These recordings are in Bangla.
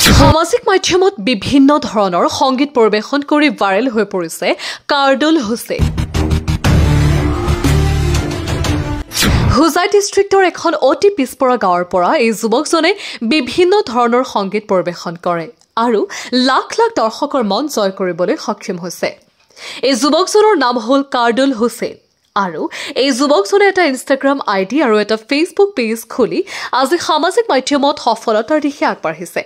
সামাজিক মাধ্যমত বিভিন্ন ধৰণৰ সংগীত পৰিৱেশন কৰি ভাইৰেল হৈ পৰিছে কাৰ্ডুল হুছেইন। হুজাই ডিষ্ট্ৰিক্টৰ এখন অতি পিছপৰা গাঁৱৰ পৰা এই যুৱকজনে বিভিন্ন ধৰণৰ সংগীত পৰিৱেশন কৰে আৰু লাখ লাখ দৰ্শকৰ মন জয় কৰিবলৈ সক্ষম হৈছে। এই যুৱকজনৰ নাম হ'ল কাৰ্ডুল হুছেইন আৰু এই যুৱকজনে এটা ইনষ্টাগ্ৰাম আইডি আৰু এটা ফেচবুক পেজ খুলি আজি সামাজিক মাধ্যমত সফলতাৰ দিশে আগবাঢ়িছে।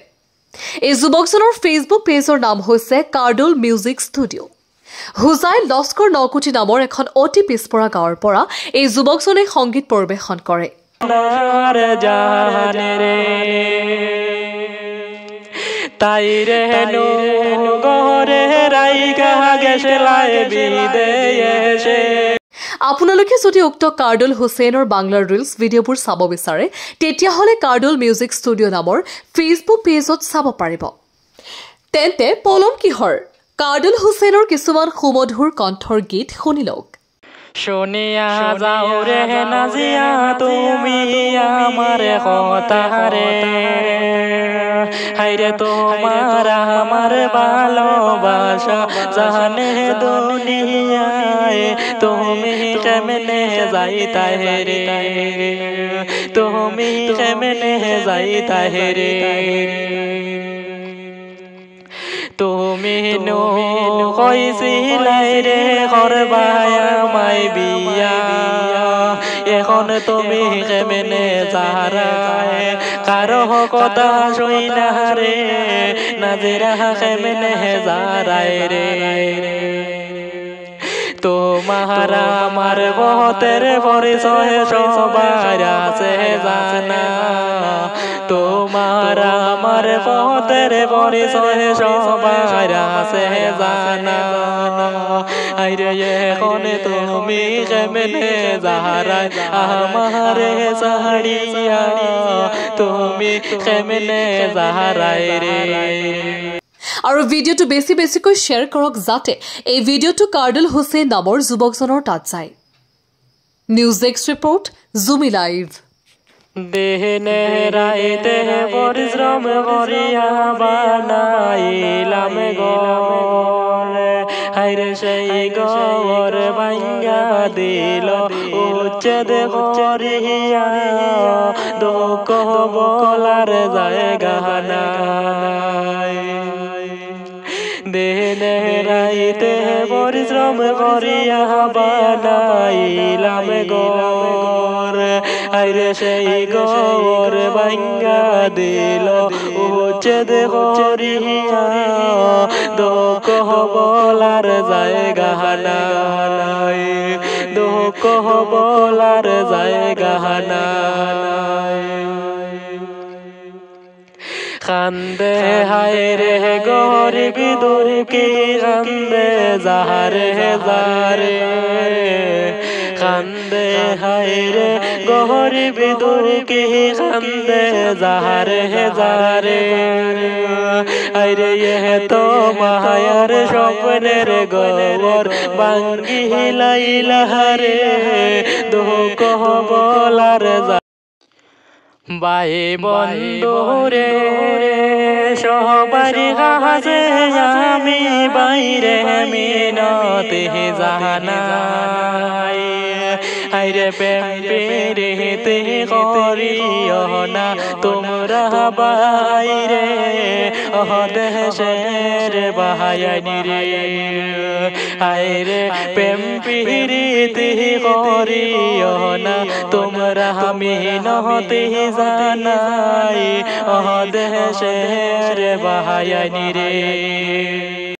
এই যুৱকজনৰ ফেচবুক পেজৰ নাম হৈছে কাৰ্ডুল মিউজিক ষ্টুডিঅ'। হুজাই লস্কৰ নকুটি নামৰ এখন অতি পিছপৰা গাঁৱৰ পৰা এই যুৱকজনে সংগীত পৰিৱেশন কৰে। আপোনালোকে যদি উক্ত কাৰ্ডুল হুছেইনৰ বাংলাৰ ৰিলছ ভিডিঅ'বোৰ চাব বিচাৰে তেতিয়াহ'লে কাৰ্ডুল মিউজিক ষ্টুডিঅ' নামৰ ফেচবুক পেজত চাব পাৰিব। তেন্তে পলম কিহৰ, কাৰ্ডুল হুছেইনৰ কিছুমান সুমধুৰ কণ্ঠৰ গীত শুনি লওক। শুনিয়া যাও ৰে নাজিয়া তুমি আমার কথারে, হাইরে তোমার আমার ভালোবাসা জানে দুনিয়ায়, তুমি কেমনে যাইতা রে, তুমি কেমনে যাইতা রে, তুমি নো কইছিলাই রে করবাই আমায় বিয়া, এখন তুমি কেমনে যারায় কারো কথা শুইনা রে, নাজিরা কেমনে যারায় রে, তোমার আমার বহুতের পরিচয় সবার আছে জানা, তোমার আমার বহুতের পরিচয় সবার আছে জানা, আইরে এখন তুমি কেমনে যারায় আমারে ছাড়িয়া, তুমি কেমনে যারায় রে। আৰু ভিডিঅ'টো বেছিকৈ শ্বেয়াৰ কৰক যাতে এই ভিডিঅ'টো কাৰ্ডুল হুছেইন নামৰ যুৱকজনৰ তাত যায়। নিউজ ডেস্ক ৰিপৰ্ট, জুমি লাইভ। দিনে রাইতে পরিশ্রম করিয়া বানাইলাম ঘর, হাইরে সেই ঘর ভাঙ্গা দিল উচ্ছেদ করিয়া, দুঃখ বলার জায়গা নাই। দিনে রাইতে পরিশ্রম করিয়া বানাইলাম ঘর, আইরে সেই ঘর ভাঙ্গা দিল উচ্ছেদ করিয়া, দুঃখ বলার জায়গা নাই, দুঃখ বলার জায়গা নাই। কান্দে হায়রে গরিব দুঃখী কান্দে যারে যারে, কান্দে হায়রে গরিব দুঃখী কান্দে যারে যারে, আইরে তো মায়ার স্বপ্নের গবর ভাঙ্গিলাইলা রে, দুঃখ বলার ভাই বন্ধু রে সবারই কাছে আমি বাইরে মিনতি জানাই, আইরে প্রেম প্রীতি করিও না তোমরা বাইরে, দেশের বাহায়ানি রে, আইরে প্রেম প্রীতি করিও না তোমরা মিনতি জানাই, দেশের বাহায়ানি রে।